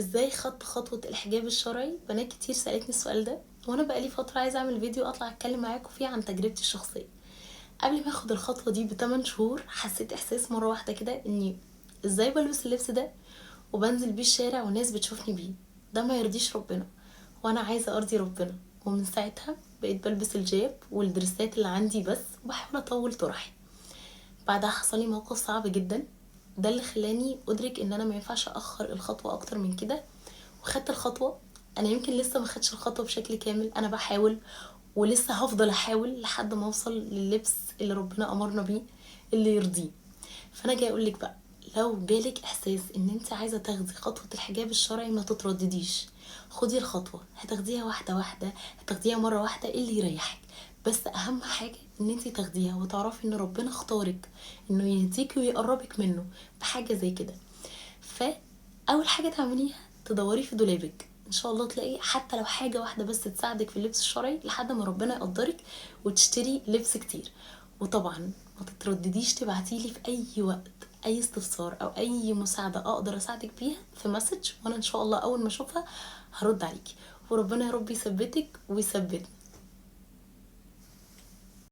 ازاي خدت خطوة الحجاب الشرعي؟ بنات كتير سألتني السؤال ده، وانا بقالي فترة عايزة اعمل فيديو اطلع اتكلم معاكم فيه عن تجربتي الشخصية. قبل ما اخد الخطوة دي ب8 شهور حسيت احساس مرة واحدة كده اني ازاي بلبس اللبس ده وبنزل بيه الشارع والناس بتشوفني بيه؟ ده ما يرضيش ربنا، وانا عايزة ارضي ربنا. ومن ساعتها بقيت بلبس الجاب والدرسات اللي عندي بس، وبحاول اطول طرحي. بعدها حصلي موقف صعب جدا، ده اللي خلاني ادرك ان انا ما ينفعش اخر الخطوة اكتر من كده، وخدت الخطوة. انا يمكن لسه ما خدتش الخطوة بشكل كامل، انا بحاول ولسه هفضل احاول لحد ما اوصل لللبس اللي ربنا امرنا بيه اللي يرضيه. فانا جاي اقولك بقى، لو جالك احساس ان انت عايزه تاخدي خطوه الحجاب الشرعي ما تتردديش، خدي الخطوه. هتاخديها واحده واحده، هتاخديها مره واحده اللي يريحك. بس اهم حاجه ان انت تاخديها وتعرفي ان ربنا اختارك انه يهديكي ويقربك منه بحاجه زي كده. فاول حاجه تعمليها تدوري في دولابك، ان شاء الله تلاقي حتى لو حاجه واحده بس تساعدك في اللبس الشرعي لحد ما ربنا يقدرك وتشتري لبس كتير. وطبعا ما تتردديش تبعتيلي في اي وقت اي استفسار او اي مساعده اقدر اساعدك بيها في مسج، وانا ان شاء الله اول ما اشوفها هرد عليكي. وربنا يا رب يثبتك ويثبتنا.